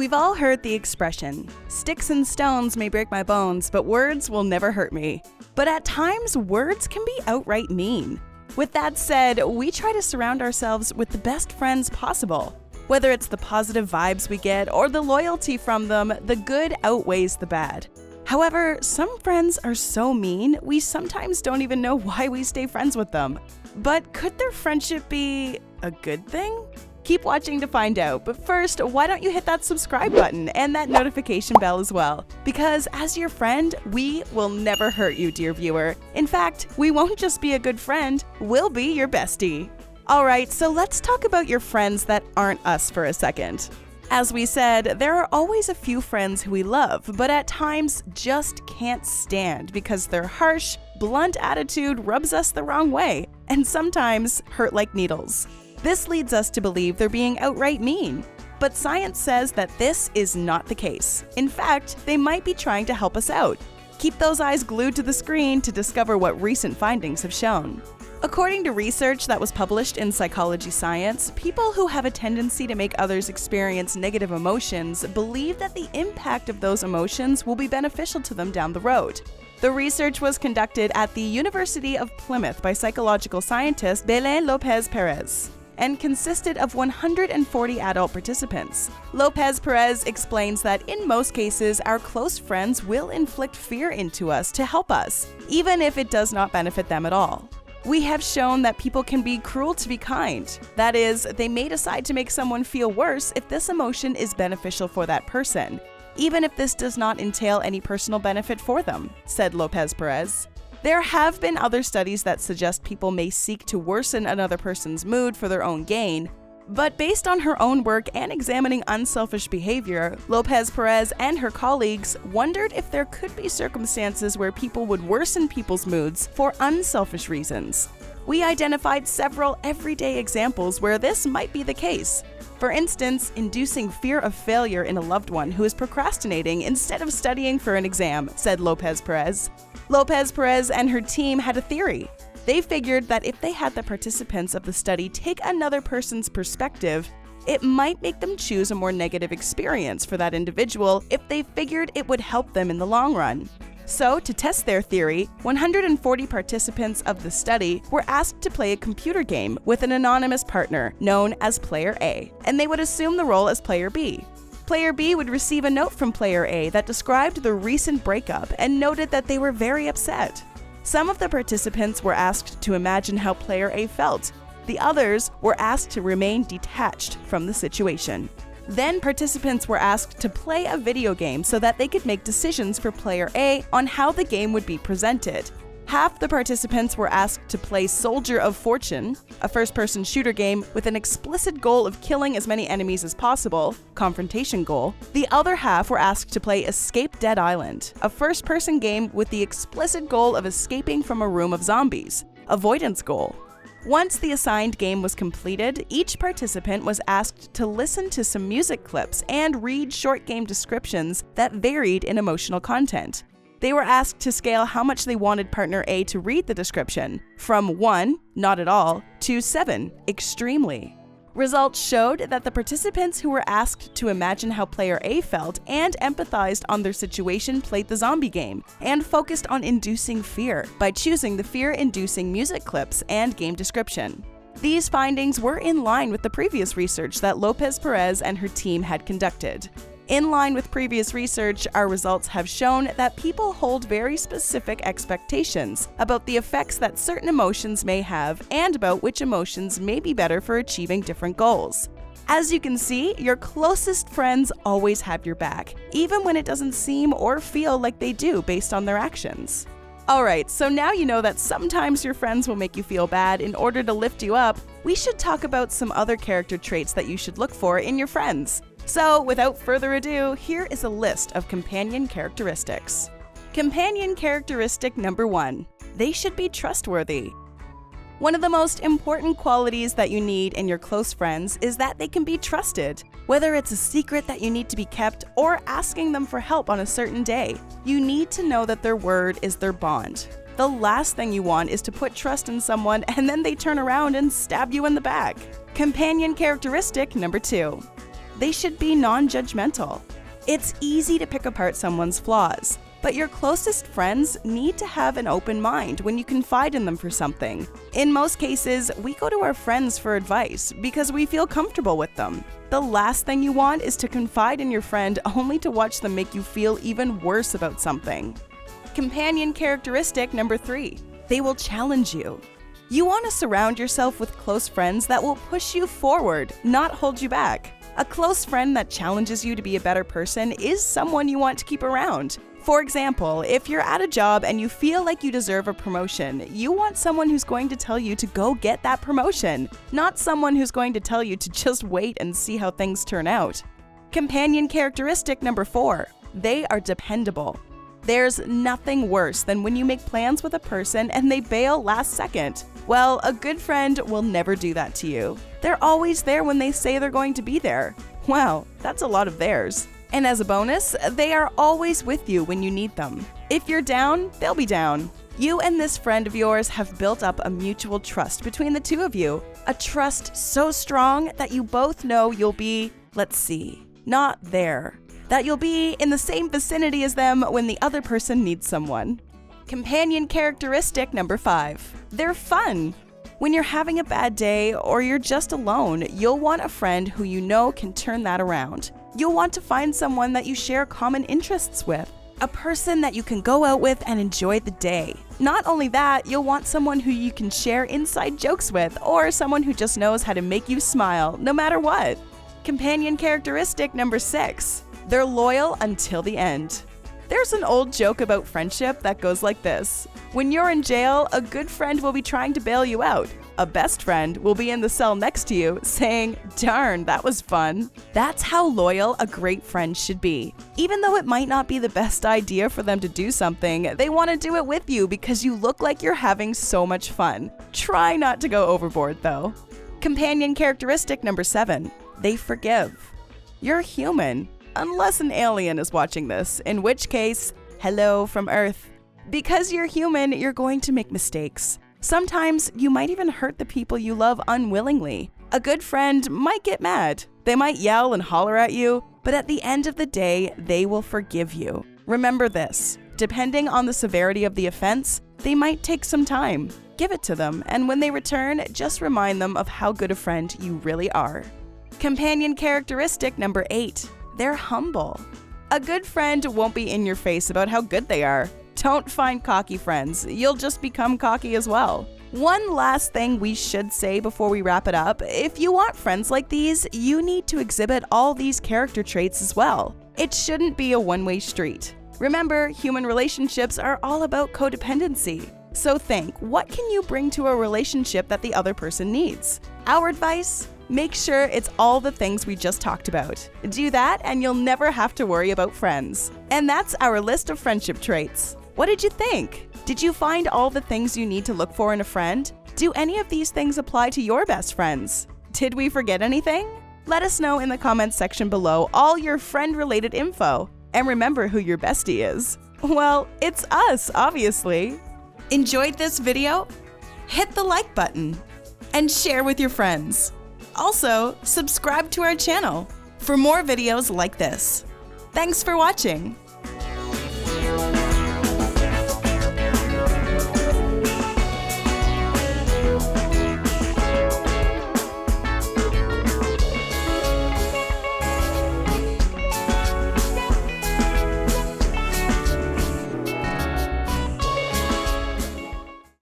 We've all heard the expression, "Sticks and stones may break my bones, but words will never hurt me." But at times, words can be outright mean. With that said, we try to surround ourselves with the best friends possible. Whether it's the positive vibes we get or the loyalty from them, the good outweighs the bad. However, some friends are so mean, we sometimes don't even know why we stay friends with them. But could their friendship be a good thing? Keep watching to find out, but first, why don't you hit that subscribe button and that notification bell as well? Because as your friend, we will never hurt you, dear viewer. In fact, we won't just be a good friend, we'll be your bestie. Alright, so let's talk about your friends that aren't us for a second. As we said, there are always a few friends who we love, but at times just can't stand because their harsh, blunt attitude rubs us the wrong way, and sometimes hurt like needles. This leads us to believe they're being outright mean. But science says that this is not the case. In fact, they might be trying to help us out. Keep those eyes glued to the screen to discover what recent findings have shown. According to research that was published in Psychology Science, people who have a tendency to make others experience negative emotions believe that the impact of those emotions will be beneficial to them down the road. The research was conducted at the University of Plymouth by psychological scientist Belén López Pérez and consisted of 140 adult participants. López Pérez explains that in most cases, our close friends will inflict fear into us to help us, even if it does not benefit them at all. We have shown that people can be cruel to be kind. That is, they may decide to make someone feel worse if this emotion is beneficial for that person, even if this does not entail any personal benefit for them, said López Pérez. There have been other studies that suggest people may seek to worsen another person's mood for their own gain, but based on her own work and examining unselfish behavior, López Pérez and her colleagues wondered if there could be circumstances where people would worsen people's moods for unselfish reasons. We identified several everyday examples where this might be the case. For instance, inducing fear of failure in a loved one who is procrastinating instead of studying for an exam, said López Pérez. López Pérez and her team had a theory. They figured that if they had the participants of the study take another person's perspective, it might make them choose a more negative experience for that individual if they figured it would help them in the long run. So, to test their theory, 140 participants of the study were asked to play a computer game with an anonymous partner known as Player A, and they would assume the role as Player B. Player B would receive a note from Player A that described the recent breakup and noted that they were very upset. Some of the participants were asked to imagine how Player A felt. The others were asked to remain detached from the situation. Then participants were asked to play a video game so that they could make decisions for Player A on how the game would be presented. Half the participants were asked to play Soldier of Fortune, a first-person shooter game with an explicit goal of killing as many enemies as possible, confrontation goal. The other half were asked to play Escape Dead Island, a first-person game with the explicit goal of escaping from a room of zombies, avoidance goal. Once the assigned game was completed, each participant was asked to listen to some music clips and read short game descriptions that varied in emotional content. They were asked to scale how much they wanted partner A to read the description, from 1, not at all, to 7, extremely. Results showed that the participants who were asked to imagine how Player A felt and empathized on their situation played the zombie game and focused on inducing fear by choosing the fear-inducing music clips and game description. These findings were in line with the previous research that López Pérez and her team had conducted. In line with previous research, our results have shown that people hold very specific expectations about the effects that certain emotions may have and about which emotions may be better for achieving different goals. As you can see, your closest friends always have your back, even when it doesn't seem or feel like they do based on their actions. Alright, so now you know that sometimes your friends will make you feel bad in order to lift you up. We should talk about some other character traits that you should look for in your friends. So, without further ado, here is a list of companion characteristics. Companion characteristic number 1. They should be trustworthy. One of the most important qualities that you need in your close friends is that they can be trusted. Whether it's a secret that you need to be kept or asking them for help on a certain day, you need to know that their word is their bond. The last thing you want is to put trust in someone and then they turn around and stab you in the back. Companion characteristic number 2. They should be non-judgmental. It's easy to pick apart someone's flaws, but your closest friends need to have an open mind when you confide in them for something. In most cases, we go to our friends for advice because we feel comfortable with them. The last thing you want is to confide in your friend only to watch them make you feel even worse about something. Companion characteristic number 3. They will challenge you. You want to surround yourself with close friends that will push you forward, not hold you back. A close friend that challenges you to be a better person is someone you want to keep around. For example, if you're at a job and you feel like you deserve a promotion, you want someone who's going to tell you to go get that promotion, not someone who's going to tell you to just wait and see how things turn out. Companion characteristic number 4. They are dependable. There's nothing worse than when you make plans with a person and they bail last second. Well, a good friend will never do that to you. They're always there when they say they're going to be there. Wow, that's a lot of theirs. And as a bonus, they are always with you when you need them. If you're down, they'll be down. You and this friend of yours have built up a mutual trust between the two of you. A trust so strong that you both know you'll be, not there. That you'll be in the same vicinity as them when the other person needs someone. Companion characteristic number 5. They're fun. When you're having a bad day or you're just alone, you'll want a friend who you know can turn that around. You'll want to find someone that you share common interests with, a person that you can go out with and enjoy the day. Not only that, you'll want someone who you can share inside jokes with, or someone who just knows how to make you smile no matter what. Companion characteristic number 6. They're loyal until the end. There's an old joke about friendship that goes like this. When you're in jail, a good friend will be trying to bail you out. A best friend will be in the cell next to you saying, "Darn, that was fun." That's how loyal a great friend should be. Even though it might not be the best idea for them to do something, they want to do it with you because you look like you're having so much fun. Try not to go overboard though. Companion characteristic number 7. They forgive. You're human. Unless an alien is watching this, in which case, hello from Earth. Because you're human, you're going to make mistakes. Sometimes you might even hurt the people you love unwillingly. A good friend might get mad. They might yell and holler at you, but at the end of the day, they will forgive you. Remember this, depending on the severity of the offense, they might take some time. Give it to them, and when they return, just remind them of how good a friend you really are. Companion characteristic number 8. They're humble. A good friend won't be in your face about how good they are. Don't find cocky friends. You'll just become cocky as well. One last thing we should say before we wrap it up. If you want friends like these, you need to exhibit all these character traits as well. It shouldn't be a one-way street. Remember, human relationships are all about codependency. So think, what can you bring to a relationship that the other person needs? Our advice? Make sure it's all the things we just talked about. Do that and you'll never have to worry about friends. And that's our list of friendship traits. What did you think? Did you find all the things you need to look for in a friend? Do any of these things apply to your best friends? Did we forget anything? Let us know in the comments section below all your friend-related info. And remember who your bestie is. Well, it's us, obviously. Enjoyed this video? Hit the like button and share with your friends. Also, subscribe to our channel for more videos like this. Thanks for watching.